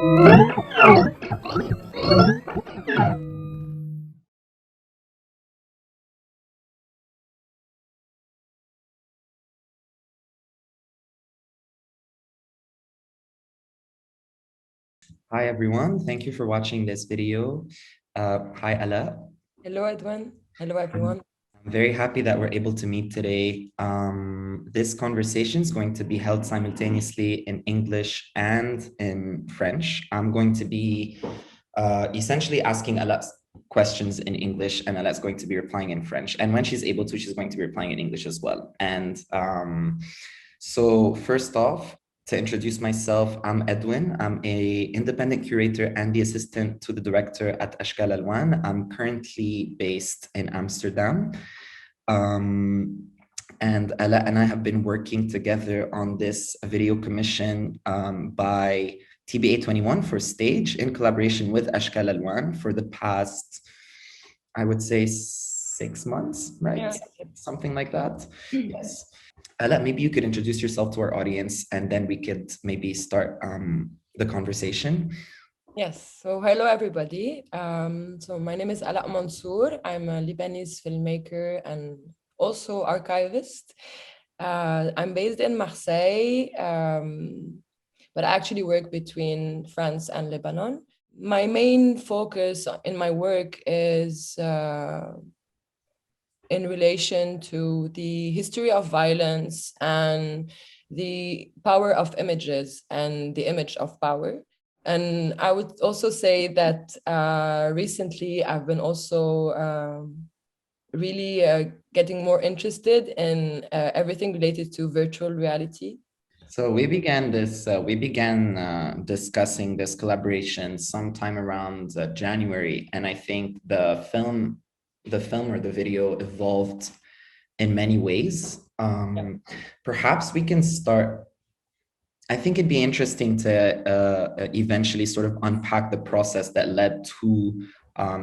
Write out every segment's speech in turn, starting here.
Hi, everyone. Thank you for watching this video. Hi, Ala. Hello, Edwin. Hello, everyone. I'm very happy that we're able to meet today. This conversation is going to be held simultaneously in English and in French. I'm going to be essentially asking Ala questions in English, and Ala's going to be replying in French. And when she's able to, she's going to be replying in English as well. And so first off, to introduce myself, I'm Edwin. I'm a independent curator and the assistant to the director at Ashkal Alwan. I'm currently based in Amsterdam. And Ala and I have been working together on this video commission by TBA 21 for Stage in collaboration with Ashkal Alwan for the past, I would say, 6 months, right? Yeah. Something like that. Yes. Ala, maybe you could introduce yourself to our audience and then we could maybe start the conversation. Yes. So hello, everybody. So my name is Ala Mansour. I'm a Lebanese filmmaker and also archivist. I'm based in Marseille, but I actually work between France and Lebanon. My main focus in my work is in relation to the history of violence and the power of images and the image of power. And I would also say that recently I've been also really getting more interested in everything related to virtual reality. So we began discussing this collaboration sometime around January, and I think the film or the video evolved in many ways. Perhaps we can start. I think it'd be interesting to eventually sort of unpack the process that led to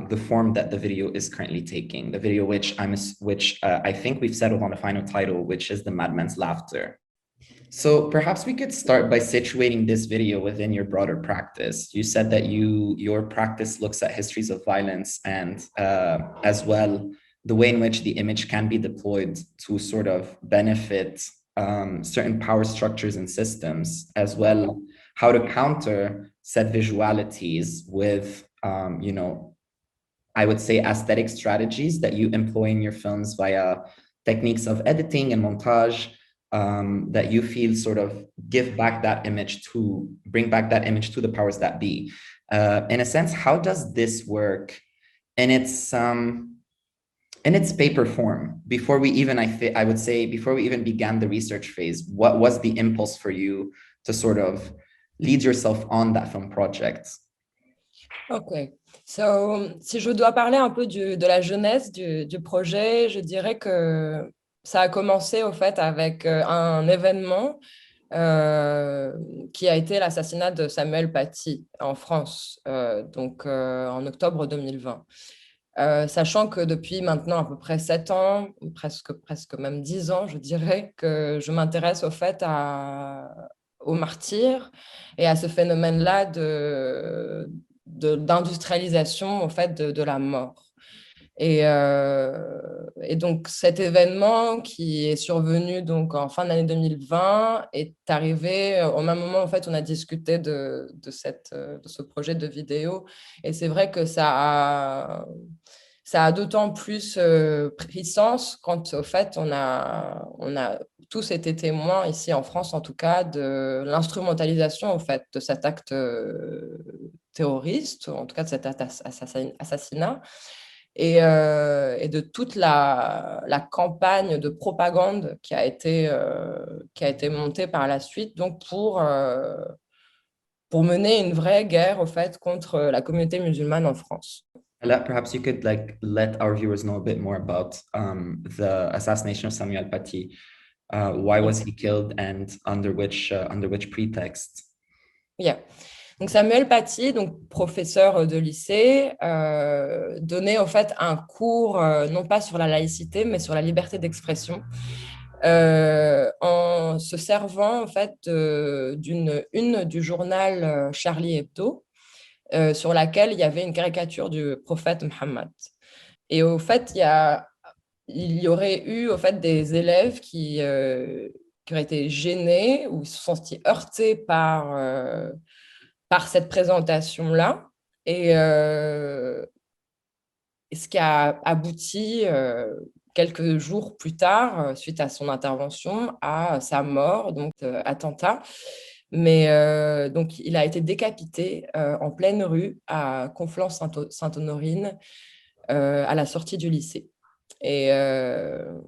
the form that the video is currently taking. The video, which I think we've settled on a final title, which is The Madman's Laughter. So perhaps we could start by situating this video within your broader practice. You said that your practice looks at histories of violence and as well the way in which the image can be deployed to sort of benefit certain power structures and systems, as well how to counter said visualities with, I would say aesthetic strategies that you employ in your films via techniques of editing and montage, that you feel sort of bring back that image to the powers that be. In a sense, how does this work in its paper form? Before we even, I would say, before we even began the research phase, what was the impulse for you to sort of lead yourself on that film project? Ok. So, si je dois parler un peu de la jeunesse du projet, je dirais que ça a commencé au fait avec un événement qui a été l'assassinat de Samuel Paty en France, donc en octobre 2020. Sachant que depuis maintenant à peu près 7 ans, presque même 10 ans, je dirais, que je m'intéresse au fait aux martyrs et à ce phénomène-là d'industrialisation au fait de la mort. Et donc, cet événement qui est survenu donc, en fin d'année 2020 est arrivé au même moment. En fait, on a discuté de ce projet de vidéo. Et c'est vrai que ça a d'autant plus pris sens quand, au fait, on a tous été témoins, ici en France en tout cas, de l'instrumentalisation, en fait, de cet acte terroriste, en tout cas de cet assassinat. Et de toute la campagne de propagande qui a été montée par la suite, donc pour mener une vraie guerre au fait contre la communauté musulmane en France. Perhaps you could let our viewers know a bit more about the assassination of Samuel Paty. Why was he killed and under which pretext? Yeah. Donc Samuel Paty, donc professeur de lycée, donnait en fait un cours non pas sur la laïcité mais sur la liberté d'expression en se servant en fait d'une une du journal Charlie Hebdo, sur laquelle il y avait une caricature du prophète Mohammed. Et au fait, il y aurait eu au fait des élèves qui auraient été gênés ou se sont sentis heurtés par cette présentation-là. Et, ce qui a abouti quelques jours plus tard, suite à son intervention, à sa mort, donc attentat. Mais donc, il a été décapité en pleine rue à Conflans-Sainte-Honorine à la sortie du lycée. Et, euh,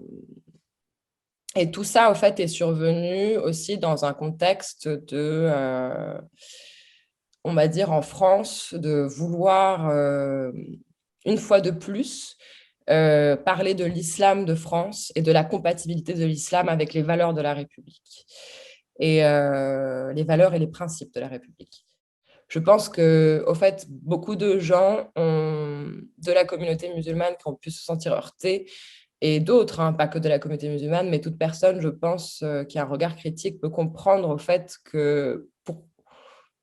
et tout ça, au fait, est survenu aussi dans un contexte on va dire en France, de vouloir, une fois de plus, parler de l'islam de France et de la compatibilité de l'islam avec les valeurs de la République et les valeurs et les principes de la République. Je pense que, au fait, beaucoup de gens de la communauté musulmane qui ont pu se sentir heurtés et d'autres, hein, pas que de la communauté musulmane, mais toute personne, je pense, qui a un regard critique peut comprendre au fait que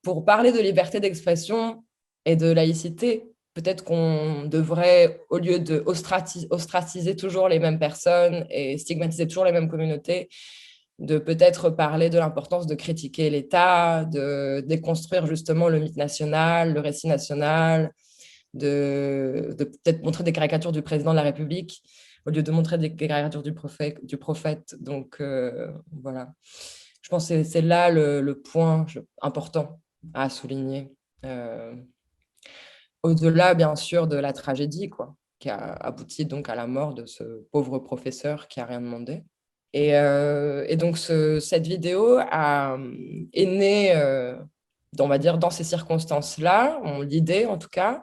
pour parler de liberté d'expression et de laïcité, peut-être qu'on devrait, au lieu de ostraciser toujours les mêmes personnes et stigmatiser toujours les mêmes communautés, de peut-être parler de l'importance de critiquer l'État, de déconstruire justement le mythe national, le récit national, de peut-être montrer des caricatures du président de la République au lieu de montrer des caricatures du prophète. Donc, voilà. Je pense que c'est là le point important à souligner. Au-delà, bien sûr, de la tragédie, quoi, qui a abouti donc à la mort de ce pauvre professeur qui a rien demandé. Et donc, cette vidéo est née, on va dire, dans ces circonstances-là, l'idée en tout cas.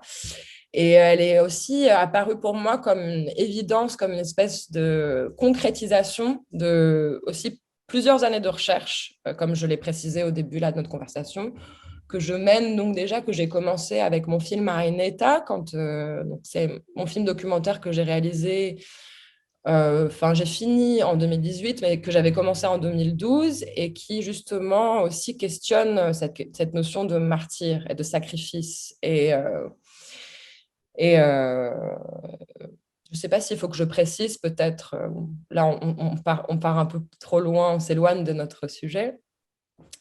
Et elle est aussi apparue pour moi comme une évidence, comme une espèce de concrétisation de aussi plusieurs années de recherche, comme je l'ai précisé au début là, de notre conversation, que je mène donc déjà, que j'ai commencé avec mon film Arineta, donc c'est mon film documentaire que j'ai réalisé. Enfin, j'ai fini en 2018, mais que j'avais commencé en 2012 et qui justement aussi questionne cette notion de martyr et de sacrifice. Et je ne sais pas s'il faut que je précise, peut-être, là on part un peu trop loin, on s'éloigne de notre sujet,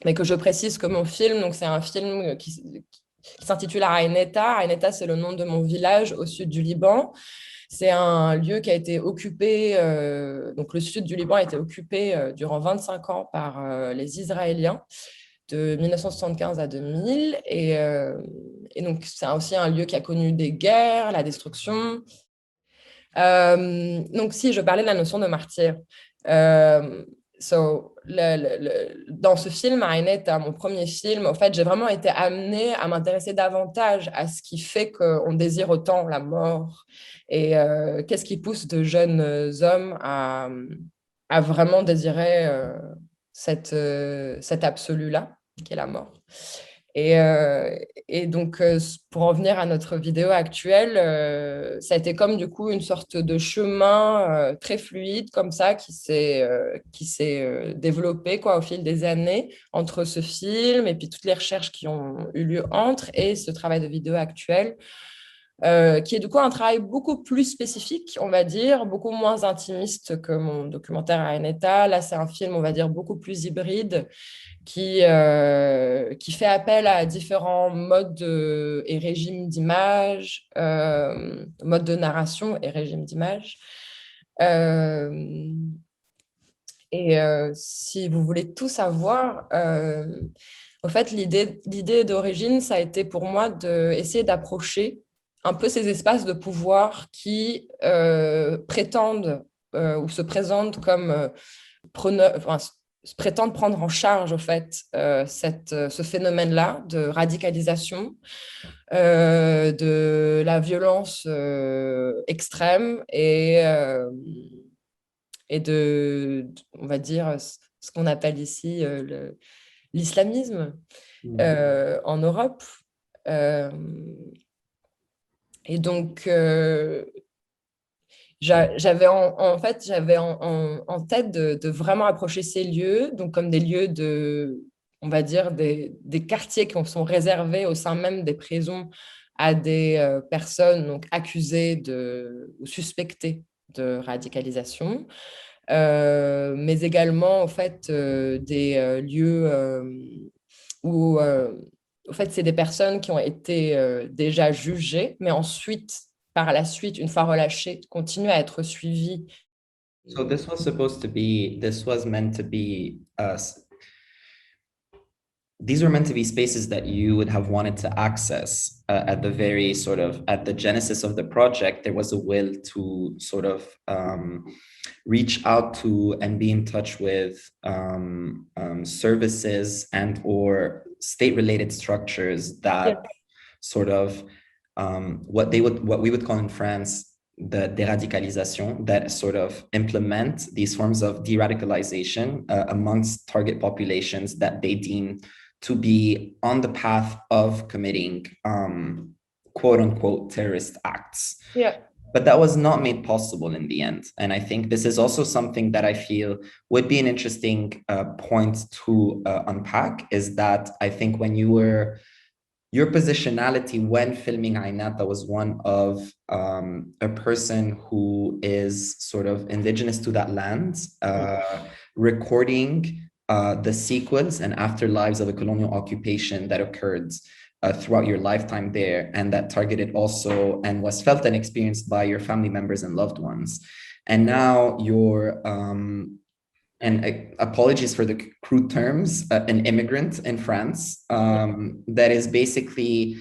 mais que je précise que mon film, donc c'est un film qui s'intitule Aïneta. Aïneta, c'est le nom de mon village au sud du Liban. C'est un lieu qui a été occupé, donc le sud du Liban a été occupé durant 25 ans par les Israéliens de 1975 à 2000. Et donc, c'est aussi un lieu qui a connu des guerres, la destruction. Donc, si je parlais de la notion de martyr, dans ce film, Ainetta, mon premier film, en fait, j'ai vraiment été amenée à m'intéresser davantage à ce qui fait qu'on désire autant la mort et qu'est-ce qui pousse de jeunes hommes à vraiment désirer cet absolu-là, qui est la mort. Et, euh, et donc, pour en venir à notre vidéo actuelle, ça a été comme du coup une sorte de chemin très fluide comme ça qui s'est développé quoi, au fil des années entre ce film et puis toutes les recherches qui ont eu lieu entre et ce travail de vidéo actuel. Qui est du coup un travail beaucoup plus spécifique, on va dire, beaucoup moins intimiste que mon documentaire à Aneta. Là, c'est un film, on va dire, beaucoup plus hybride qui fait appel à différents modes et régimes d'image, modes de narration et régimes d'image. Euh, si vous voulez tout savoir, en fait, l'idée d'origine, ça a été pour moi d'essayer d'approcher un peu ces espaces de pouvoir qui prétendent ou se présentent comme enfin, se prétendent prendre en charge, au fait, ce phénomène-là de radicalisation, de la violence extrême et on va dire, ce qu'on appelle ici l'islamisme en Europe. Et donc, En fait, j'avais en tête de vraiment approcher ces lieux, donc comme des lieux on va dire, des quartiers qui sont réservés au sein même des prisons à des personnes donc, accusées ou suspectées de radicalisation, mais également, en fait, des lieux où, en fait, c'est des personnes qui ont été déjà jugées, mais ensuite, par la suite, une fois relâchées, continuent à être suivies. So this was meant to be these were meant to be spaces that you would have wanted to access at the very sort of at the genesis of the project. There was a will to sort of reach out to and be in touch with services and or state-related structures that sort of what we would call in France the deradicalisation, that sort of implement these forms of de-radicalization amongst target populations that they deem to be on the path of committing quote unquote terrorist acts. Yeah. But that was not made possible in the end. And I think this is also something that I feel would be an interesting point to unpack, is that I think when your positionality when filming Ainata was one of a person who is sort of indigenous to that land, recording the sequence and afterlives of a colonial occupation that occurred throughout your lifetime there, and that targeted also and was felt and experienced by your family members and loved ones. And now you're and apologies for the crude terms, an immigrant in France that is basically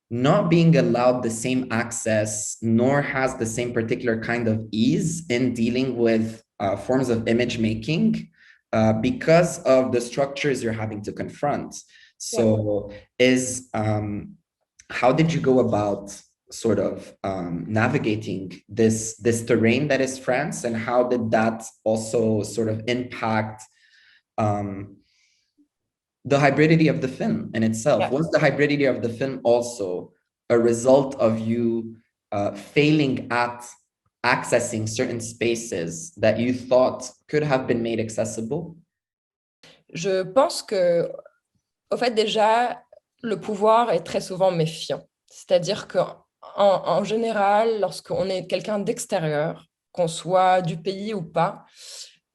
not being allowed the same access, nor has the same particular kind of ease in dealing with forms of image making because of the structures you're having to confront. So how did you go about sort of navigating this terrain that is France, and how did that also sort of impact the hybridity of the film in itself? Was the hybridity of the film also a result of you failing at accessing certain spaces that you thought could have been made accessible? Je pense que, au fait, déjà, le pouvoir est très souvent méfiant. C'est-à-dire qu'en général, lorsqu'on est quelqu'un d'extérieur, qu'on soit du pays ou pas,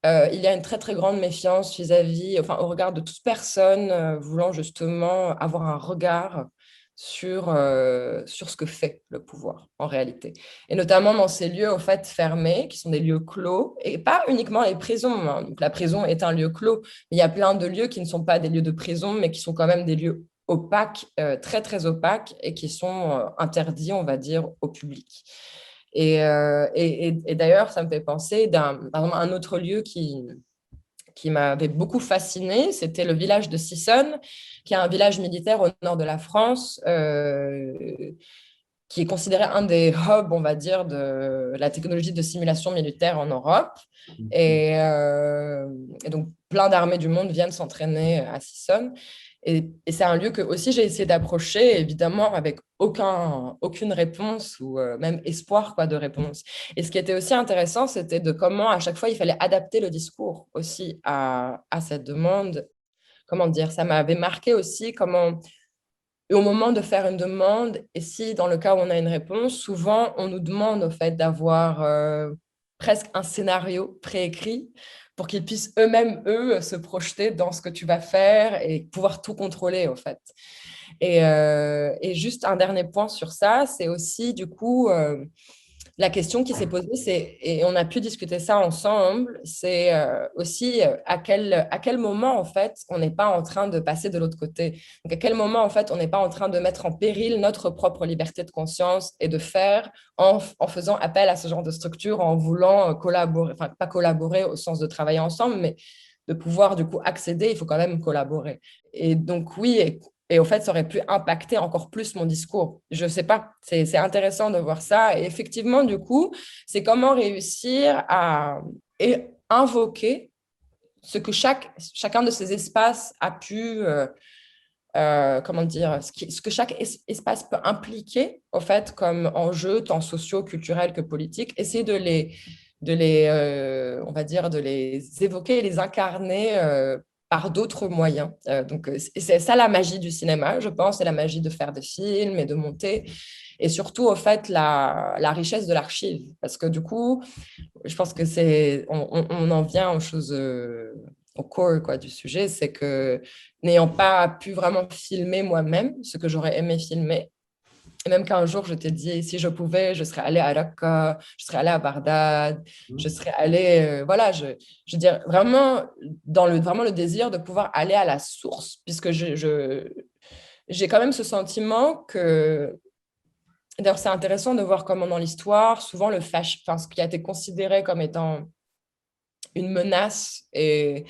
il y a une très, très grande méfiance vis-à-vis, enfin, au regard de toute personne voulant justement avoir un regard sur ce que fait le pouvoir en réalité. Et notamment dans ces lieux au fait fermés, qui sont des lieux clos, et pas uniquement les prisons, hein. Donc, la prison est un lieu clos, mais il y a plein de lieux qui ne sont pas des lieux de prison, mais qui sont quand même des lieux opaques, très très opaques, et qui sont interdits, on va dire, au public. Et d'ailleurs, ça me fait penser un autre lieu qui m'avait beaucoup fasciné, c'était le village de Sissonne, qui est un village militaire au nord de la France, qui est considéré un des hubs, on va dire, de la technologie de simulation militaire en Europe. Et donc, plein d'armées du monde viennent s'entraîner à Sissonne. Et c'est un lieu que aussi j'ai essayé d'approcher, évidemment, avec aucune réponse ou même espoir quoi, de réponse. Et ce qui était aussi intéressant, c'était de comment à chaque fois il fallait adapter le discours aussi à cette demande. Comment dire, ça m'avait marqué aussi comment, au moment de faire une demande, et si dans le cas où on a une réponse, souvent on nous demande au fait d'avoir presque un scénario préécrit pour qu'ils puissent eux-mêmes, se projeter dans ce que tu vas faire et pouvoir tout contrôler, au fait. Et juste un dernier point sur ça, c'est aussi, du coup, la question qui s'est posée, et on a pu discuter ça ensemble, c'est aussi à quel moment, en fait, on n'est pas en train de passer de l'autre côté. Donc, à quel moment, en fait, on n'est pas en train de mettre en péril notre propre liberté de conscience et de faire en faisant appel à ce genre de structure, en voulant collaborer, enfin, pas collaborer au sens de travailler ensemble, mais de pouvoir, du coup, accéder, il faut quand même collaborer. Et donc, oui, et au fait, ça aurait pu impacter encore plus mon discours. Je ne sais pas, c'est intéressant de voir ça. Et effectivement, du coup, c'est comment réussir à invoquer ce que chacun de ces espaces a pu comment dire, ce que chaque espace peut impliquer, au fait, comme enjeux, tant sociaux, culturels que politiques, essayer on va dire, de les évoquer et les incarner par d'autres moyens. Donc, c'est ça la magie du cinéma, je pense, c'est la magie de faire des films et de monter, et surtout, au fait, la richesse de l'archive. Parce que du coup, je pense que on en vient aux choses, au core quoi, du sujet, c'est que n'ayant pas pu vraiment filmer moi-même ce que j'aurais aimé filmer, et même qu'un jour je t'ai dit, si je pouvais, je serais allée à Raqqa, je serais allée à Bagdad, je serais allée, voilà, je veux dire, vraiment, vraiment le désir de pouvoir aller à la source, puisque j'ai quand même ce sentiment que, d'ailleurs, c'est intéressant de voir comment dans l'histoire, souvent enfin, ce qui a été considéré comme étant une menace et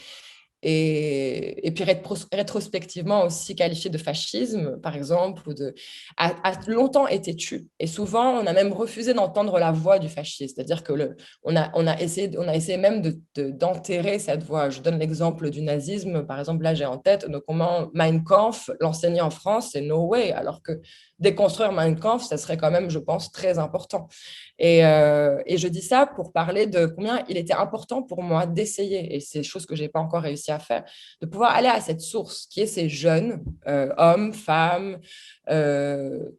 puis rétrospectivement aussi qualifié de fascisme, par exemple, a longtemps été tu. Et souvent, on a même refusé d'entendre la voix du fascisme. C'est-à-dire que on a essayé même d'enterrer cette voix. Je donne l'exemple du nazisme. Par exemple, là, j'ai en tête donc, comment Mein Kampf, l'enseigner en France, c'est no way. Alors que déconstruire Mein Kampf, ça serait quand même, je pense, très important. Et je dis ça pour parler de combien il était important pour moi d'essayer, et c'est chose que je n'ai pas encore réussi à faire, de pouvoir aller à cette source qui est ces jeunes, hommes, femmes,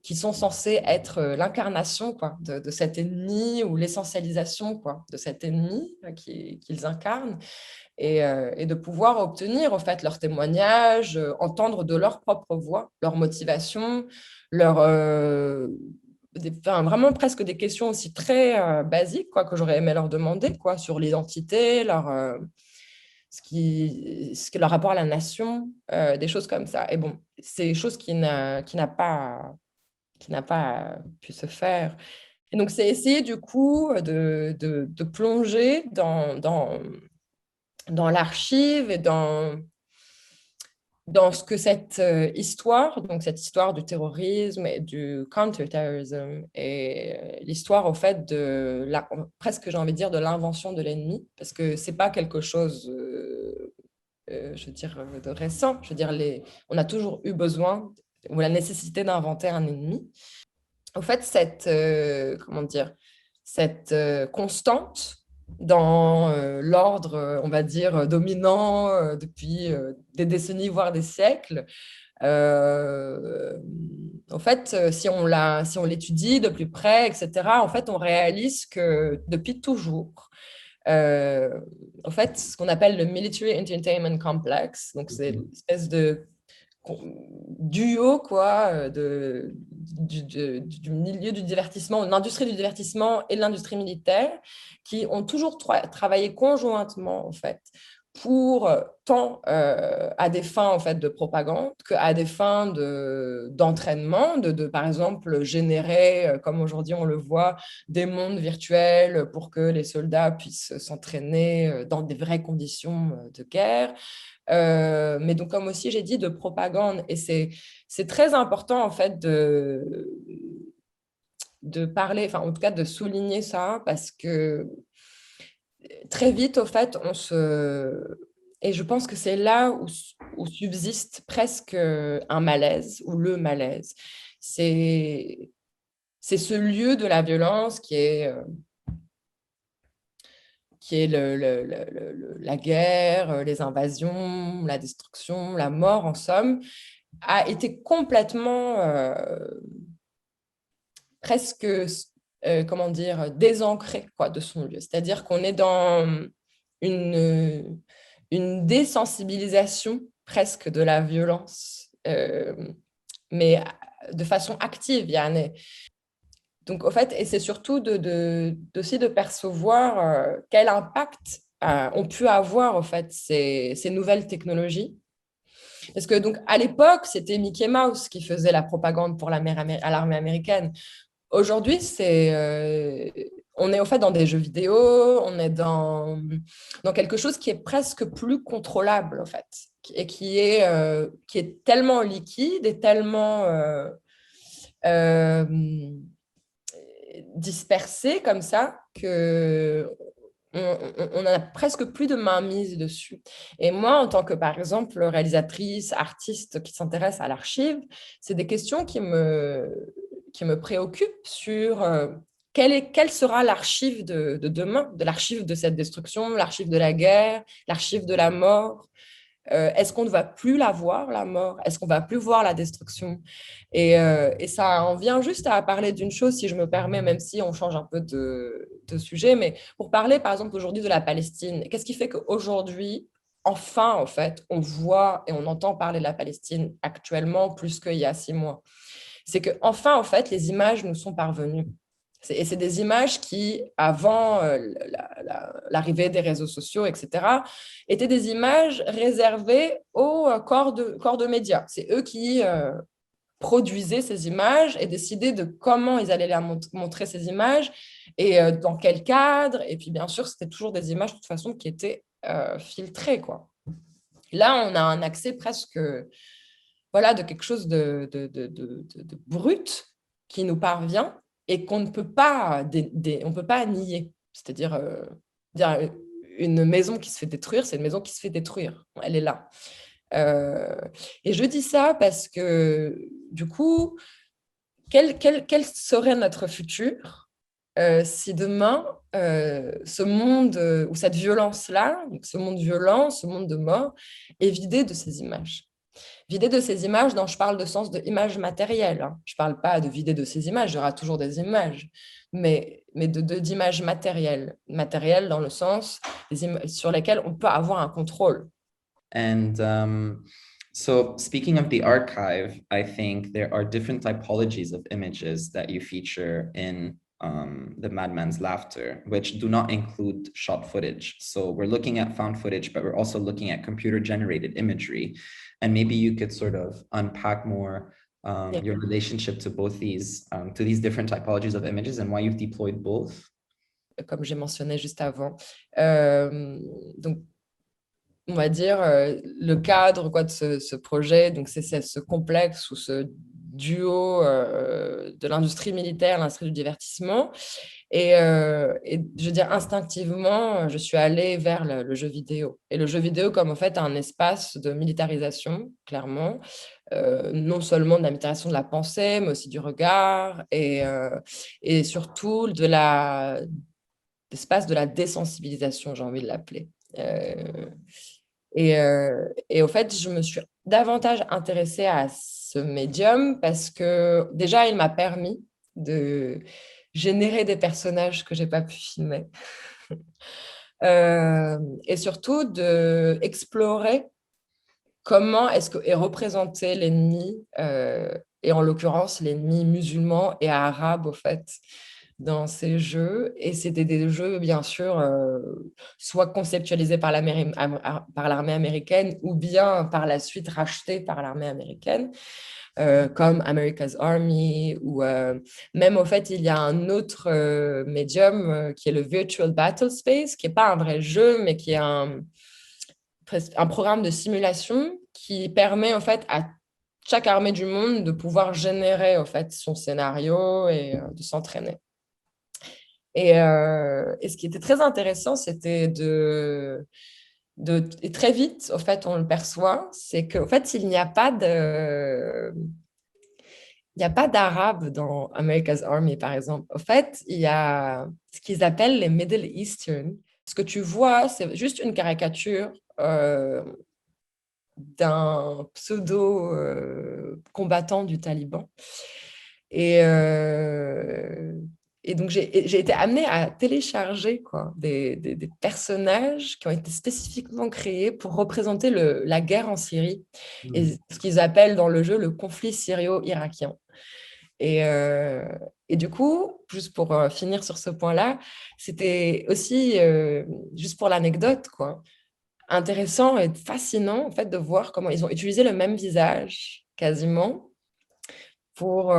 qui sont censés être l'incarnation quoi, de cet ennemi, ou l'essentialisation quoi, de cet ennemi qu'ils incarnent, et de pouvoir obtenir en fait leurs témoignages, entendre de leur propre voix, leur motivation, leur, enfin, vraiment presque des questions aussi très basiques quoi, que j'aurais aimé leur demander quoi, sur l'identité, leur rapport à la nation, des choses comme ça. Et bon, c'est des choses qui n'a pas pu se faire. Et donc, c'est essayer du coup de plonger dans l'archive et dans ce que cette histoire, donc cette histoire du terrorisme et du counter-terrorism, et l'histoire au fait presque j'ai envie de dire de l'invention de l'ennemi, parce que c'est pas quelque chose, je veux dire, de récent. Je veux dire, on a toujours eu besoin ou la nécessité d'inventer un ennemi. Au fait, comment dire, cette constante dans l'ordre, on va dire, dominant depuis des décennies, voire des siècles. En fait, si on l'étudie de plus près, etc., en fait, on réalise que depuis toujours, euh, en fait, ce qu'on appelle le Military Entertainment Complex, donc c'est une espèce de duo quoi, du milieu du divertissement, de l'industrie du divertissement et de l'industrie militaire, qui ont toujours travaillé conjointement en fait pour tant à des fins en fait de propagande qu'à des fins d'entraînement, par exemple générer, comme aujourd'hui on le voit, des mondes virtuels pour que les soldats puissent s'entraîner dans des vraies conditions de guerre. Mais donc, comme aussi j'ai dit, de propagande. Et c'est très important, en fait, de parler, enfin, en tout cas, de souligner ça, parce que très vite, au fait, et je pense que c'est là où subsiste presque un malaise, ou le malaise. C'est ce lieu de la violence qui est la guerre, les invasions, la destruction, la mort, en somme, a été complètement presque, comment dire, désancré quoi, de son lieu. C'est-à-dire qu'on est dans une, une désensibilisation presque de la violence, mais de façon active, Yann. Donc, au fait, et c'est surtout aussi de percevoir quel impact ont pu avoir, en fait, ces nouvelles technologies. Parce que, donc, à l'époque, c'était Mickey Mouse qui faisait la propagande pour à l'armée américaine. Aujourd'hui, on est, au fait, dans des jeux vidéo, on est dans quelque chose qui est presque plus contrôlable, en fait, et qui est tellement liquide et tellement euh, dispersé comme ça que on n'a presque plus de mainmise dessus. Et moi, en tant que, par exemple, réalisatrice, artiste qui s'intéresse à l'archive, c'est des questions qui me préoccupent sur quelle sera l'archive de demain, de l'archive de cette destruction, l'archive de la guerre, l'archive de la mort. Est-ce qu'on ne va plus la voir, la mort? Est-ce qu'on ne va plus voir la destruction? Et ça en vient juste à parler d'une chose, si je me permets, même si on change un peu de sujet, mais pour parler, par exemple, aujourd'hui de la Palestine, qu'est-ce qui fait qu'aujourd'hui, enfin, en fait, on voit et on entend parler de la Palestine actuellement plus qu'il y a 6 mois? C'est qu'enfin, en fait, les images nous sont parvenues. Et c'est des images qui, avant l'arrivée des réseaux sociaux, etc., étaient des images réservées aux corps de médias. C'est eux qui produisaient ces images et décidaient de comment ils allaient montrer ces images et dans quel cadre. Et puis, bien sûr, c'était toujours des images, de toute façon, qui étaient filtrées, quoi. Là, on a un accès presque voilà, de quelque chose de brut qui nous parvient et qu'on ne peut pas, on peut pas nier. C'est-à-dire, une maison qui se fait détruire, c'est une maison qui se fait détruire. Elle est là. Et je dis ça parce que, du coup, quel serait notre futur si demain, ce monde ou cette violence-là, ce monde violent, ce monde de mort, est vidé de ces images? Vider de ces images dont je parle de sens de images matérielles. Hein. Je ne parle pas de vider de ces images, il y aura toujours des images, mais d'images matérielles. Matérielles dans le sens sur lesquelles on peut avoir un contrôle. And so speaking of the archive, I think there are different typologies of images that you feature in the Madman's Laughter, which do not include shot footage. So we're looking at found footage, but we're also looking at computer generated imagery. And maybe you could sort of unpack more your relationship to both these, to these different typologies of images and why you've deployed both. Comme j'ai mentionné juste avant. Donc, on va dire, le cadre quoi, de ce projet, donc c'est ce complexe ou ce duo de l'industrie militaire, l'industrie du divertissement. Et je veux dire, instinctivement, je suis allée vers le jeu vidéo. Et le jeu vidéo comme en fait un espace de militarisation, clairement. Non seulement de la militarisation de la pensée, mais aussi du regard et surtout de l'espace de la désensibilisation, j'ai envie de l'appeler. Et au fait, je me suis davantage intéressée à ce médium parce que déjà, il m'a permis de générer des personnages que je n'ai pas pu filmer. Et surtout d'explorer comment est représenté l'ennemi, et en l'occurrence l'ennemi musulman et arabe, au fait, dans ces jeux. Et c'était des jeux, bien sûr, soit conceptualisés par l'armée américaine ou bien par la suite rachetés par l'armée américaine, comme America's Army ou même, au fait, il y a un autre médium qui est le Virtual Battle Space, qui n'est pas un vrai jeu, mais qui est un programme de simulation qui permet, en fait, à chaque armée du monde de pouvoir générer, en fait, son scénario et de s'entraîner. Et ce qui était très intéressant, c'était et très vite, au fait, on le perçoit, c'est qu'en fait, il n'y a pas d'arabe dans America's Army, par exemple. Au fait, il y a ce qu'ils appellent les Middle Eastern. Ce que tu vois, c'est juste une caricature d'un pseudo combattant du Taliban. Et donc, j'ai été amenée à télécharger des personnages qui ont été spécifiquement créés pour représenter la guerre en Syrie et ce qu'ils appellent dans le jeu le conflit syrio-irakien. Et du coup, juste pour finir sur ce point-là, c'était aussi, juste pour l'anecdote, quoi, intéressant et fascinant en fait, de voir comment ils ont utilisé le même visage quasiment pour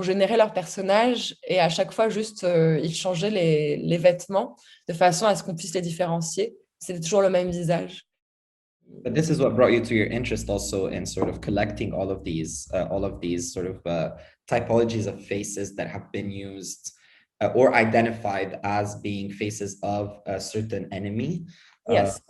générer leur personnage et à chaque fois juste ils changeaient les vêtements de façon à ce qu'on puisse les différencier. C'était toujours le même visage. But this is what brought you to your interest also in sort of collecting all of these sort of typologies of faces that have been used or identified as being faces of a certain enemy. Yes.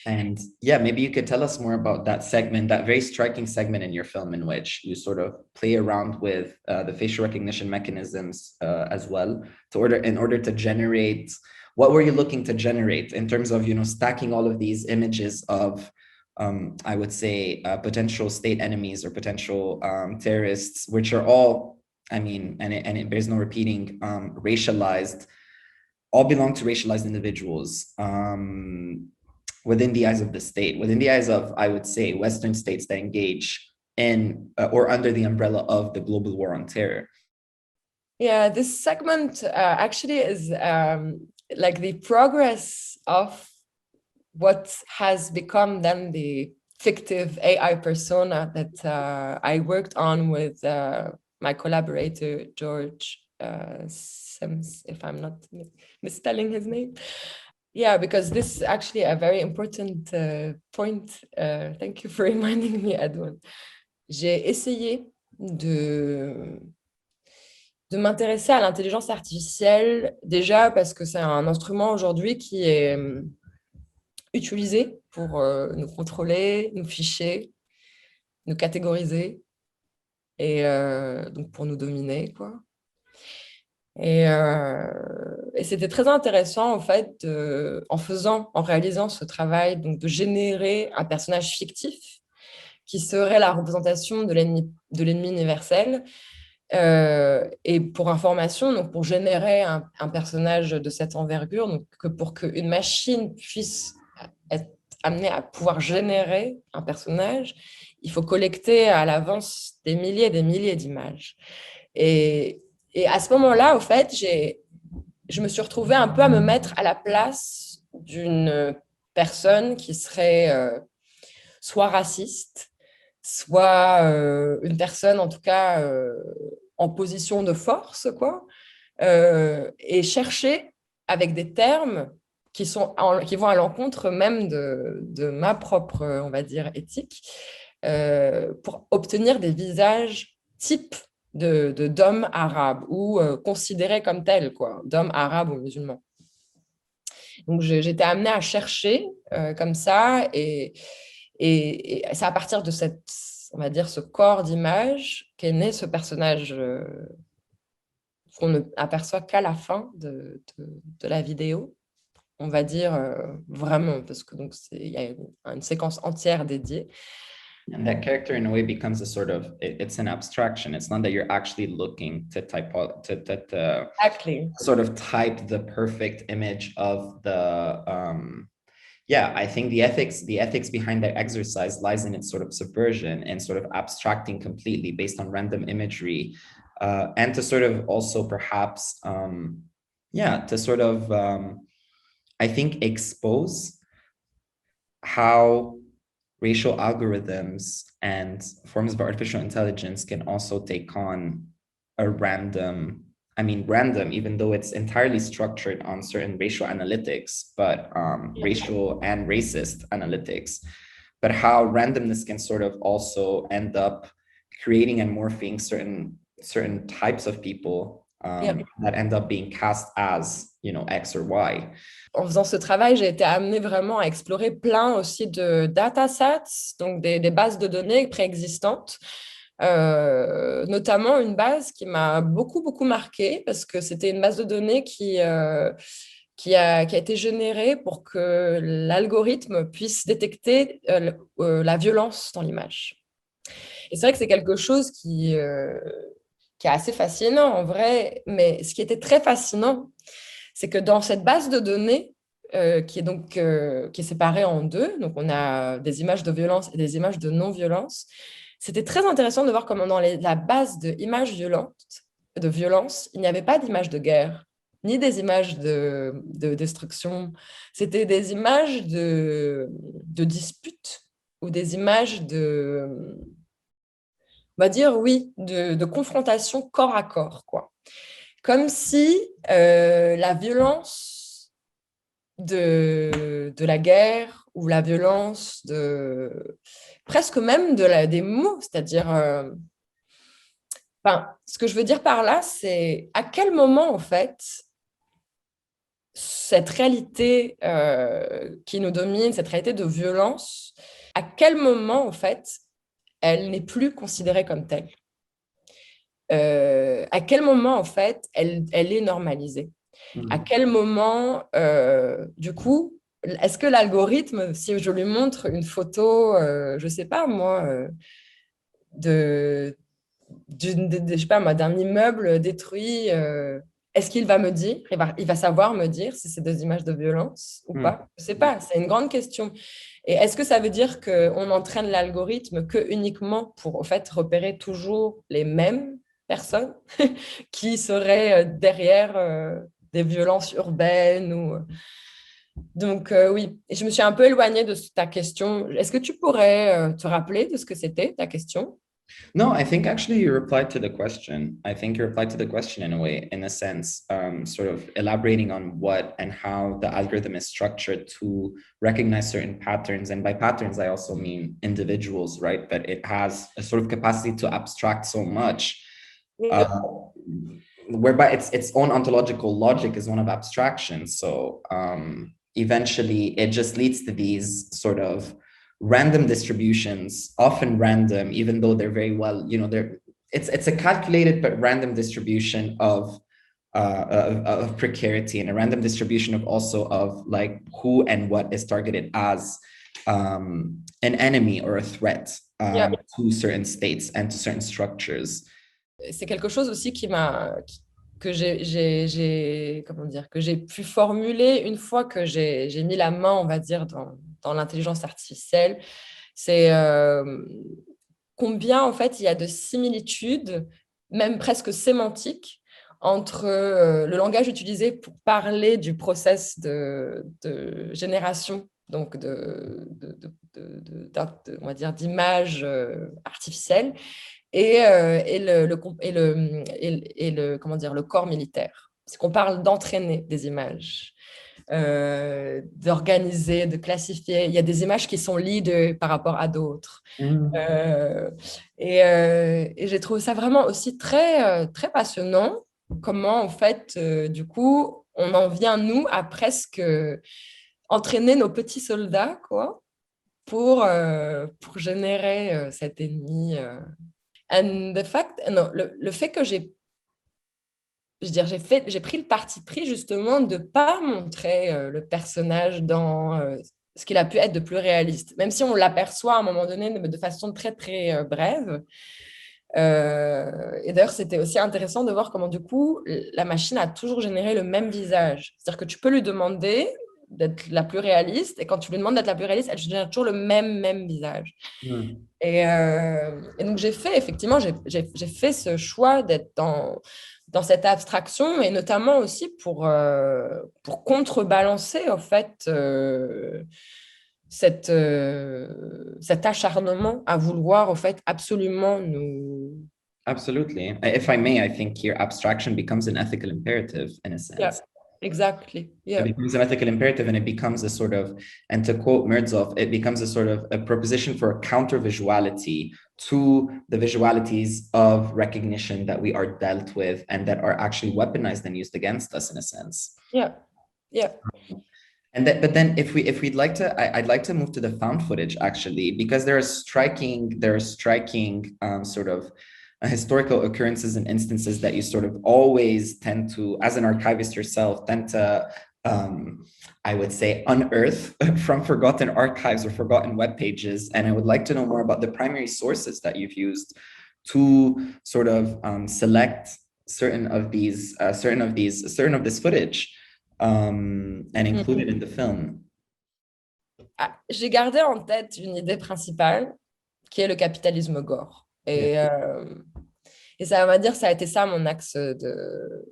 And yeah, maybe you could tell us more about that segment, that very striking segment in your film in which you sort of play around with the facial recognition mechanisms as well in order to generate, what were you looking to generate in terms of, stacking all of these images of, I would say, potential state enemies or potential terrorists, which are all, I mean, and it bears no repeating, racialized, all belong to racialized individuals. Within the eyes of the state, within the eyes of, I would say, Western states that engage in or under the umbrella of the global war on terror. Yeah, this segment actually is like the progress of what has become then the fictive AI persona that I worked on with my collaborator, George Sims, if I'm not misspelling his name. Yeah, because this is actually a very important point. Thank you for reminding me, Edwin. J'ai essayé de m'intéresser à l'intelligence artificielle, déjà parce que c'est un instrument aujourd'hui qui est utilisé pour nous contrôler, nous ficher, nous catégoriser et donc pour nous dominer, quoi. Et c'était très intéressant, en fait, en réalisant ce travail, donc de générer un personnage fictif qui serait la représentation de l'ennemi universel. Et pour information, donc pour générer un personnage de cette envergure, donc pour qu'une machine puisse être amenée à pouvoir générer un personnage, il faut collecter à l'avance des milliers d'images. Et à ce moment-là, au fait, je me suis retrouvée un peu à me mettre à la place d'une personne qui serait soit raciste, soit une personne, en tout cas, en position de force, quoi, et chercher avec des termes qui vont à l'encontre même de ma propre, on va dire, éthique, pour obtenir des visages types d'hommes arabes ou considérés comme tels, quoi, d'hommes arabes ou musulmans. Donc, j'étais amenée à chercher comme ça, et c'est à partir de on va dire, ce corps d'image qu'est né ce personnage qu'on ne aperçoit qu'à la fin de la vidéo, on va dire vraiment, parce que donc il y a une séquence entière dédiée. And that character, in a way, becomes a sort of, it's an abstraction. It's not that you're actually looking to Exactly. sort of type the perfect image of the, yeah, I think the ethics behind that exercise lies in its sort of subversion and sort of abstracting completely based on random imagery, and to sort of also perhaps, to sort of, I think, expose how racial algorithms and forms of artificial intelligence can also take on a random, even though it's entirely structured on certain racial analytics, but racial and racist analytics, but how randomness can sort of also end up creating and morphing certain types of people that end up being cast as, X or Y. En faisant ce travail, j'ai été amenée vraiment à explorer plein aussi de datasets, donc des bases de données préexistantes, notamment une base qui m'a beaucoup marquée parce que c'était une base de données qui a été générée pour que l'algorithme puisse détecter la violence dans l'image. Et c'est vrai que c'est quelque chose qui est assez fascinant en vrai, mais ce qui était très fascinant, c'est que dans cette base de données, qui est séparée en deux, donc on a des images de violence et des images de non-violence, c'était très intéressant de voir comment dans la base d'images de violence, il n'y avait pas d'images de guerre, ni des images de destruction. C'était des images de disputes ou des images on va dire, oui, de confrontation corps à corps, quoi. Comme si la violence de la guerre ou la violence presque même des mots, c'est-à-dire Enfin, ce que je veux dire par là, c'est à quel moment, en fait, cette réalité qui nous domine, cette réalité de violence, à quel moment, en fait, elle n'est plus considérée comme telle? À quel moment, en fait, elle est normalisée? À quel moment, du coup, est-ce que l'algorithme, si je lui montre une photo, je ne sais pas moi, de, je sais pas moi, d'un immeuble détruit, est-ce qu'il va me dire, il va savoir me dire si c'est des images de violence ou Mm. pas? Je ne sais pas, c'est une grande question. Et est-ce que ça veut dire qu'on entraîne l'algorithme que uniquement pour, en fait, repérer toujours les mêmes personnes qui seraient derrière des violences urbaines ou... Donc, oui, et je me suis un peu éloignée de ta question. Est-ce que tu pourrais te rappeler de ce que c'était ta question? No, I think actually you replied to the question. I think you replied to the question in a way, in a sense, sort of elaborating on what and how the algorithm is structured to recognize certain patterns. And by patterns, I also mean individuals, right? That it has a sort of capacity to abstract so much, Yeah. uh, whereby its own ontological logic is one of abstraction. So eventually, it just leads to these sort of random distributions, often random, even though they're very well, they're it's a calculated but random distribution of precarity, and a random distribution of also of like who and what is targeted as an enemy or a threat Yeah. to certain states and to certain structures. C'est quelque chose aussi que comment dire, que j'ai pu formuler une fois que j'ai mis la main, on va dire, dans l'intelligence artificielle. C'est combien, en fait, il y a de similitudes, même presque sémantiques, entre le langage utilisé pour parler du process de génération, donc on va dire, d'images artificielles, comment dire, le corps militaire. Parce qu'on parle d'entraîner des images, d'organiser, de classifier. Il y a des images qui sont lead par rapport à d'autres. Mm. Et j'ai trouvé ça vraiment aussi très passionnant, comment en fait, du coup, on en vient, nous, à presque entraîner nos petits soldats, quoi, pour générer cet ennemi. And the fact, non, le fait que je veux dire, j'ai pris le parti pris justement de ne pas montrer le personnage dans ce qu'il a pu être de plus réaliste, même si on l'aperçoit à un moment donné de façon très brève. Et d'ailleurs, c'était aussi intéressant de voir comment du coup, la machine a toujours généré le même visage. C'est-à-dire que tu peux lui demander d'être la plus réaliste, et quand tu lui demandes d'être la plus réaliste, elle génère toujours le même visage. Mm. Et donc, effectivement, j'ai fait ce choix d'être dans cette abstraction, et notamment aussi pour contrebalancer, en fait, cet acharnement à vouloir, en fait, absolument nous... Absolutely. If I may, I think here abstraction becomes an ethical imperative in a Yeah, sense. exactly. It Yeah. becomes an ethical imperative, and it becomes a sort of, and to quote Mirdzov, it becomes a sort of a proposition for a counter visuality to the visualities of recognition that we are dealt with and that are actually weaponized and used against us in a sense. Yeah. Yeah. And that, but then if we'd like to, I'd like to move to the found footage actually, because there are striking sort of historical occurrences and instances that you sort of always tend to, as an archivist yourself, tend to, I would say, unearth from forgotten archives or forgotten web pages. And I would like to know more about the primary sources that you've used to sort of select certain of this footage and include it in the film. Ah, j'ai gardé en tête une idée principale qui est le capitalisme gore. Et ça va dire, ça a été ça mon axe de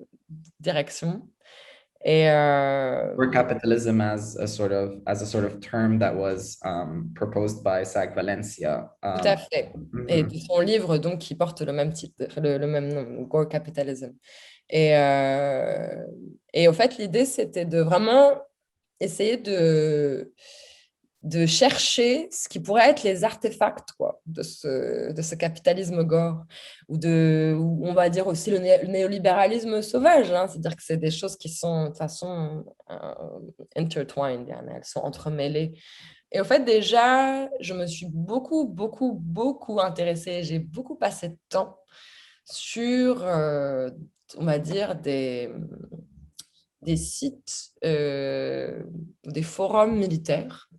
direction. Or capitalism as a sort of term that was proposed by Zach Valencia. Tout à fait. Et de son livre, donc, qui porte le même titre, le même nom, Gore Capitalism. Et au fait, l'idée, c'était de vraiment essayer de chercher ce qui pourrait être les artefacts quoi, de ce capitalisme gore, ou on va dire aussi le néolibéralisme sauvage, hein, c'est-à-dire que c'est des choses qui sont de toute façon intertwined, hein, elles sont entremêlées. Et en fait, déjà, je me suis beaucoup intéressée, j'ai beaucoup passé de temps sur, on va dire, des sites, des forums militaires,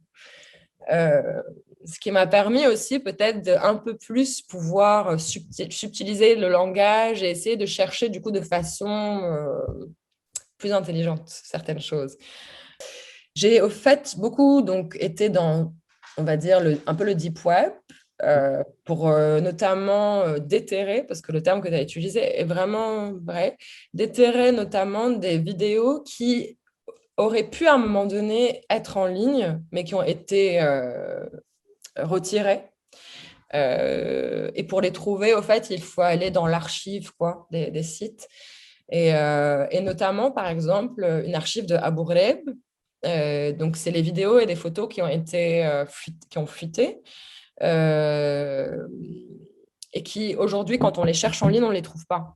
euh, ce qui m'a permis aussi peut-être d'un peu plus pouvoir subtiliser le langage et essayer de chercher du coup de façon plus intelligente certaines choses. J'ai au fait beaucoup donc été dans, on va dire, un peu le deep web, pour notamment déterrer, parce que le terme que tu as utilisé est vraiment vrai, déterrer notamment des vidéos qui auraient pu à un moment donné être en ligne, mais qui ont été retirées. Et pour les trouver, au fait, il faut aller dans l'archive quoi, des sites. Et notamment, par exemple, une archive de Abu Ghraib. Donc, c'est les vidéos et les photos qui ont été qui ont fuité. Euh, et qui, aujourd'hui, quand on les cherche en ligne, on ne les trouve pas.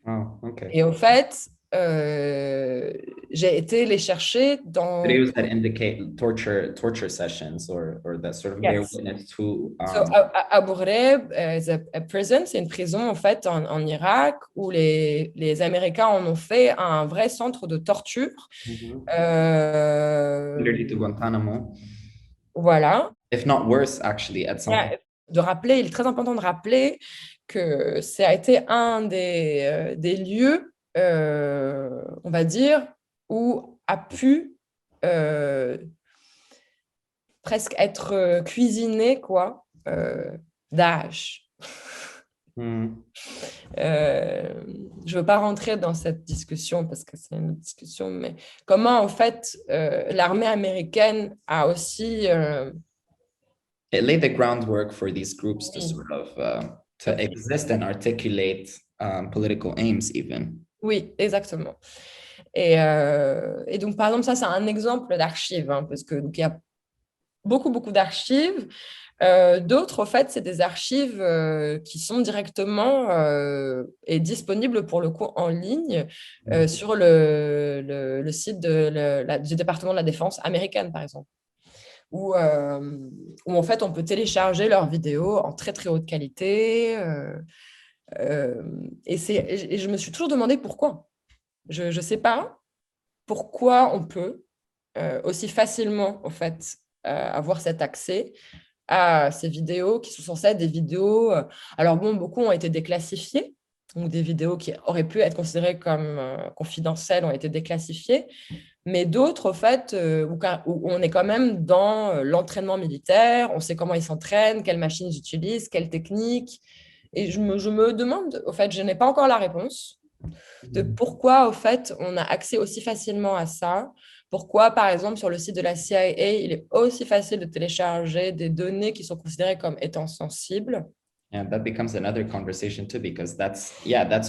Oh, okay. Et au fait, j'ai été les chercher dans... Videos that indicate torture sessions or that sort of bear Yes. witness to So, Abu Ghraib is a prison, c'est une prison en fait en Irak où les Américains en ont fait un vrai centre de torture. Euh, similarly to Guantanamo, voilà. if not worse, actually, at some point. De rappeler, il est très important de rappeler que ça a été un des lieux, on va dire, où a pu presque être cuisiné, quoi, Daesh. Mm. Je ne veux pas rentrer dans cette discussion parce que c'est une autre discussion, mais comment en fait l'armée américaine a aussi It laid the groundwork for these groups to sort of to exist and articulate political aims, even. Oui, exactement. Et donc, par exemple, ça, c'est un exemple d'archives, hein, parce que donc, il y a beaucoup d'archives. D'autres, en fait, c'est des archives qui sont directement et disponibles pour le coup en ligne sur le site du département de la Défense américaine, par exemple, où en fait, on peut télécharger leurs vidéos en très haute qualité. Et je me suis toujours demandé pourquoi. Je ne sais pas pourquoi on peut aussi facilement, en fait, avoir cet accès à ces vidéos qui sont censées être des vidéos. Alors bon, beaucoup ont été déclassifiées, donc des vidéos qui auraient pu être considérées comme confidentielles ont été déclassifiées, mais d'autres, en fait, où on est quand même dans l'entraînement militaire, on sait comment ils s'entraînent, quelles machines ils utilisent, quelles techniques. Et je me demande, au fait, je n'ai pas encore la réponse de pourquoi, au fait, on a accès aussi facilement à ça. Pourquoi, par exemple, sur le site de la CIA, il est aussi facile de télécharger des données qui sont considérées comme étant sensibles. Yeah, that becomes another conversation too, because that's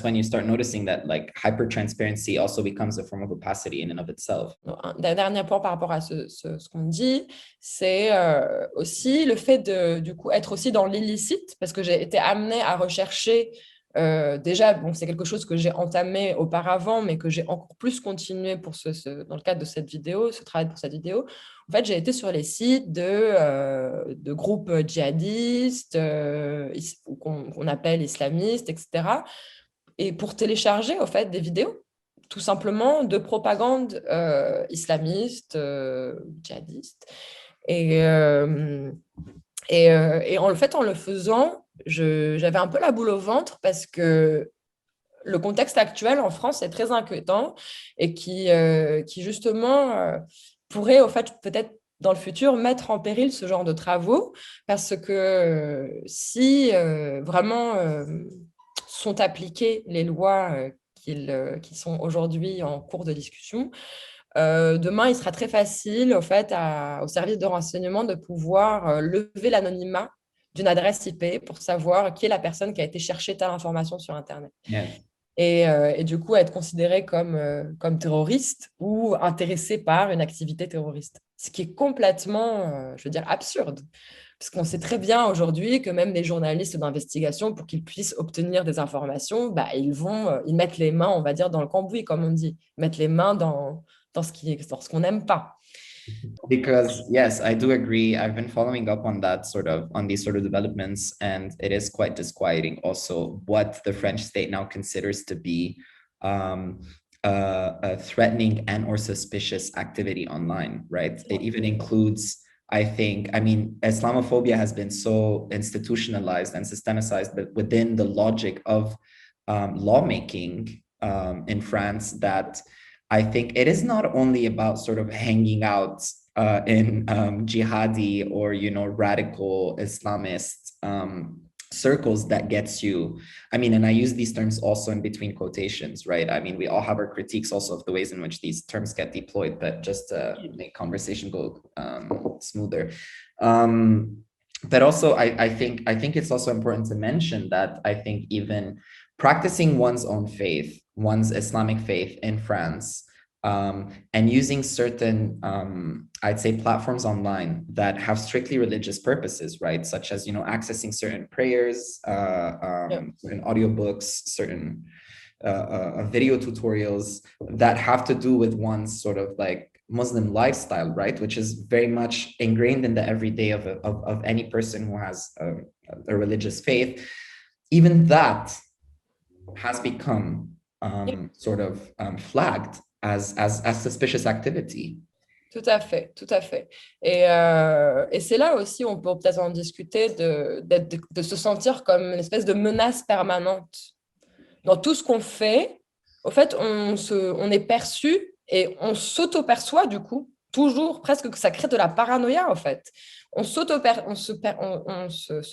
when you start noticing that like hyper transparency also becomes a form of opacity in and of itself. Un dernier point par rapport à ce qu'on dit, c'est aussi le fait de, du coup, être aussi dans l'illicite, parce que j'ai été amenée à rechercher. Déjà, bon, c'est quelque chose que j'ai entamé auparavant, mais que j'ai encore plus continué dans le cadre de cette vidéo, ce travail pour cette vidéo. En fait, j'ai été sur les sites de groupes djihadistes, qu'on appelle islamistes, etc. Et pour télécharger, en fait, des vidéos, tout simplement, de propagande islamiste, djihadiste. Et, euh, et en fait, en le faisant, j'avais un peu la boule au ventre parce que le contexte actuel en France est très inquiétant et qui justement pourrait, au fait, peut-être dans le futur, mettre en péril ce genre de travaux parce que si vraiment sont appliquées les lois qui sont aujourd'hui en cours de discussion, demain, il sera très facile, au fait, au service de renseignement de pouvoir lever l'anonymat d'une adresse IP pour savoir qui est la personne qui a été chercher telle information sur Internet. Yes. et du coup être considéré comme terroriste ou intéressé par une activité terroriste. Ce qui est complètement, je veux dire, absurde. Parce qu'on sait très bien aujourd'hui que même les journalistes d'investigation, pour qu'ils puissent obtenir des informations, bah, ils mettent les mains, on va dire, dans le cambouis, comme on dit. Ils mettent les mains dans ce qu'on n'aime pas. Because yes, I do agree. I've been following up on that on these sort of developments, and it is quite disquieting also what the French state now considers to be a threatening and or suspicious activity online, right? It even includes, I mean, Islamophobia has been so institutionalized and systemicized, but within the logic of lawmaking in France, that I think it is not only about sort of hanging out in jihadi or, you know, radical Islamist circles that gets you. I mean, and I use these terms also in between quotations, right? I mean, we all have our critiques also of the ways in which these terms get deployed, but just to make conversation go smoother. But also, I think it's also important to mention that I think even practicing one's own faith, one's Islamic faith in France, and using certain, I'd say, platforms online that have strictly religious purposes, right? Such as, you know, accessing certain prayers, certain audiobooks, certain video tutorials that have to do with one's sort of like Muslim lifestyle, right? Which is very much ingrained in the everyday of any person who has a religious faith. Even that has become sort of flagged as suspicious activity. Tout à fait, tout à fait. Et c'est là aussi, on peut peut-être en discuter, de se sentir comme une espèce de menace permanente. Dans tout ce qu'on fait, au fait, on est perçu et on s'auto-perçoit du coup, toujours, presque que ça crée de la paranoïa en fait. On se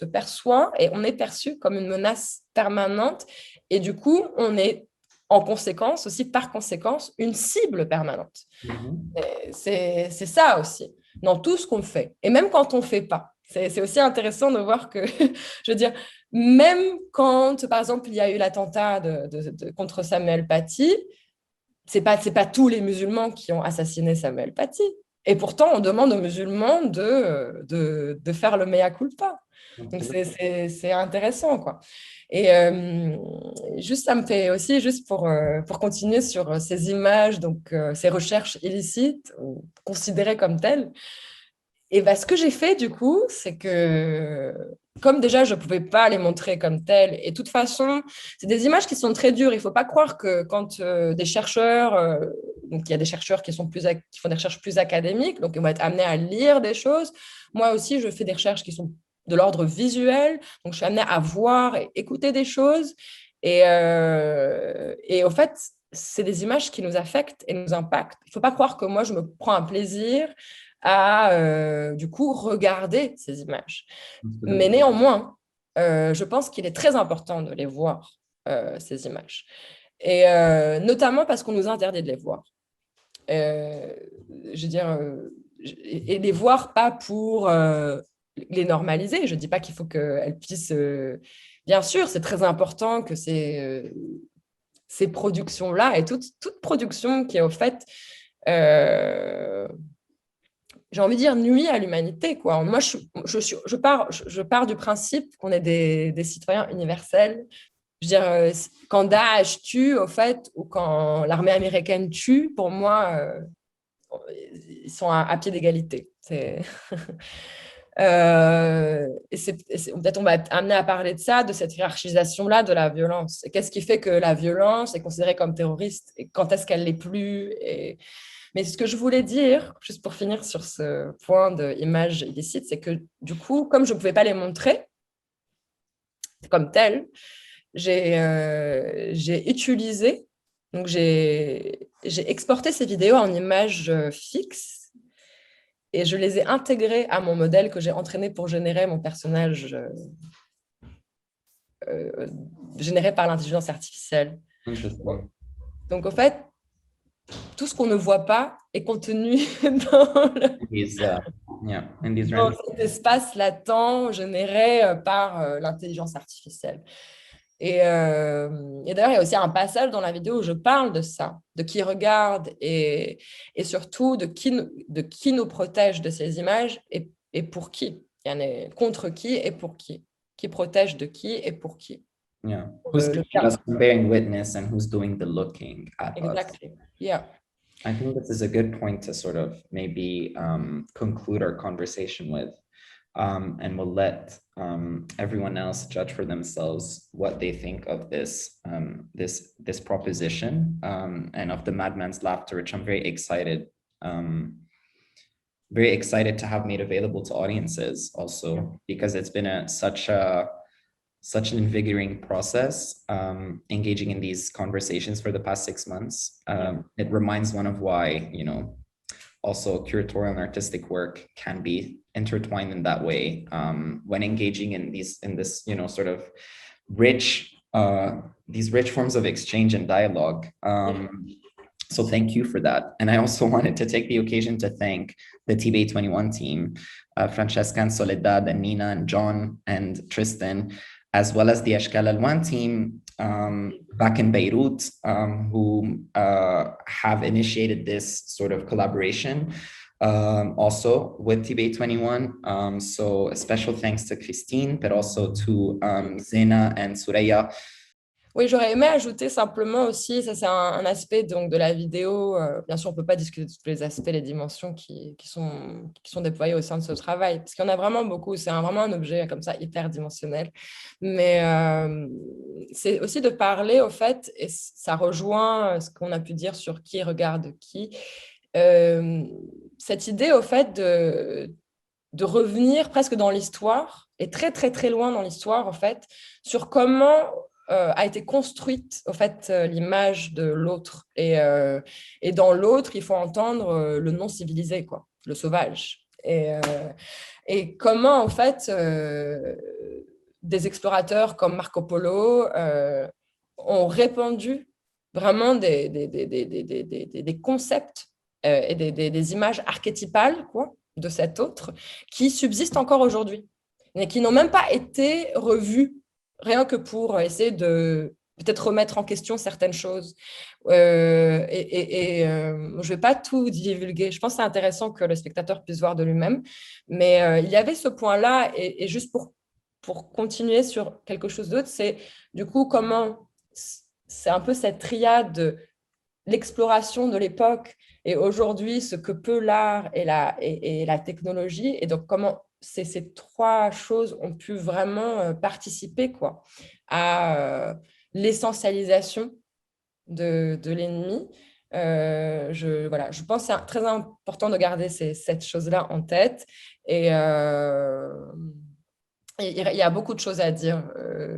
perçoit et on est perçu comme une menace permanente et du coup, on est en conséquence, aussi par conséquence, une cible permanente. C'est ça aussi, dans tout ce qu'on fait. Et même quand on ne fait pas. C'est aussi intéressant de voir que, je veux dire, même quand, par exemple, il y a eu l'attentat contre Samuel Paty, ce n'est pas tous les musulmans qui ont assassiné Samuel Paty. Et pourtant, on demande aux musulmans de faire le mea culpa. Donc, c'est intéressant, quoi. Et juste, ça me fait aussi, juste pour continuer sur ces images, donc ces recherches illicites, ou considérées comme telles, et ben, ce que j'ai fait, du coup, c'est que, comme déjà, je ne pouvais pas les montrer comme telles, et de toute façon, c'est des images qui sont très dures. Il ne faut pas croire que quand des chercheurs, donc il y a des chercheurs qui font des recherches plus académiques, donc ils vont être amenés à lire des choses. Moi aussi, je fais des recherches qui sont de l'ordre visuel, donc je suis amenée à voir et écouter des choses. Et au fait, c'est des images qui nous affectent et nous impactent. Il ne faut pas croire que moi, je me prends un plaisir à, du coup, regarder ces images. Mais néanmoins, je pense qu'il est très important de les voir, ces images. Et notamment parce qu'on nous interdit de les voir. Je veux dire, et les voir pas pour les normaliser. Je ne dis pas qu'il faut qu'elles puissent... bien sûr, c'est très important que ces productions-là, et toute production qui est au fait... j'ai envie de dire, nuit à l'humanité, quoi. Moi, je pars du principe qu'on est des citoyens universels. Je veux dire, quand Daesh tue, au fait, ou quand l'armée américaine tue, pour moi, ils sont à pied d'égalité. Peut-être on va être amené à parler de ça, de cette hiérarchisation-là de la violence. Et qu'est-ce qui fait que la violence est considérée comme terroriste et quand est-ce qu'elle l'est plus Mais ce que je voulais dire, juste pour finir sur ce point d'image illicite, c'est que du coup, comme je ne pouvais pas les montrer comme telles, j'ai utilisé, donc j'ai exporté ces vidéos en images fixes et je les ai intégrées à mon modèle que j'ai entraîné pour générer mon personnage généré par l'intelligence artificielle. Donc, en fait, tout ce qu'on ne voit pas est contenu dans cet espace latent généré par l'intelligence artificielle. Et d'ailleurs, il y a aussi un passage dans la vidéo où je parle de ça, de qui regarde et surtout de qui nous protège de ces images et pour qui. Il y en a contre qui et pour qui protège de qui et pour qui. Yeah. Who's keeping us from bearing witness and who's doing the looking at us? Exactly. Yeah. I think this is a good point to sort of maybe conclude our conversation with. And we'll let everyone else judge for themselves what they think of this proposition and of the Madman's Laughter, which I'm very excited to have made available to audiences also, because it's been such an invigorating process, engaging in these conversations for the past 6 months. It reminds one of why, also curatorial and artistic work can be intertwined in that way, when engaging in this, sort of these rich forms of exchange and dialogue. So thank you for that. And I also wanted to take the occasion to thank the TBA 21 team, Francesca and Soledad and Nina and John and Tristan, as well as the Ashkal Alwan team back in Beirut, who have initiated this sort of collaboration also with TBA 21. So a special thanks to Christine, but also to Zena and Suraya. Oui, j'aurais aimé ajouter simplement aussi, ça c'est un aspect donc, de la vidéo, bien sûr on ne peut pas discuter de tous les aspects, les dimensions qui sont déployées au sein de ce travail, parce qu'il y en a vraiment beaucoup, c'est vraiment un objet comme ça hyper dimensionnel, mais c'est aussi de parler au fait, et ça rejoint ce qu'on a pu dire sur qui regarde qui, cette idée au fait de revenir presque dans l'histoire, et très très très loin dans l'histoire en fait, sur comment a été construite au fait l'image de l'autre et dans l'autre il faut entendre le non civilisé quoi, le sauvage et comment en fait des explorateurs comme Marco Polo ont répandu vraiment des concepts et des images archétypales quoi, de cet autre qui subsistent encore aujourd'hui et qui n'ont même pas été revues rien que pour essayer de peut-être remettre en question certaines choses. Je ne vais pas tout divulguer. Je pense que c'est intéressant que le spectateur puisse voir de lui-même. Mais il y avait ce point-là. Et juste pour continuer sur quelque chose d'autre, c'est du coup comment c'est un peu cette triade de l'exploration de l'époque et aujourd'hui ce que peut l'art et la technologie. Et donc comment ces trois choses ont pu vraiment participer quoi, à l'essentialisation de l'ennemi. Je pense que c'est très important de garder cette chose-là en tête. Et il y a beaucoup de choses à dire.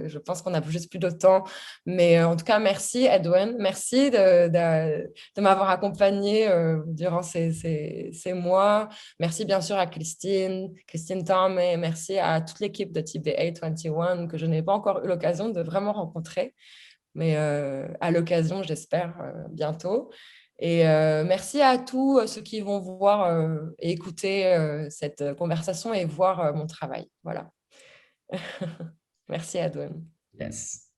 Je pense qu'on n'a juste plus de temps. Mais en tout cas, merci Edwin. Merci de m'avoir accompagné durant ces mois. Merci bien sûr à Christine Tom et merci à toute l'équipe de TBA 21 que je n'ai pas encore eu l'occasion de vraiment rencontrer. Mais à l'occasion, j'espère, bientôt. Et merci à tous ceux qui vont voir et écouter cette conversation et voir mon travail. Voilà. Merci, Adouane. Yes.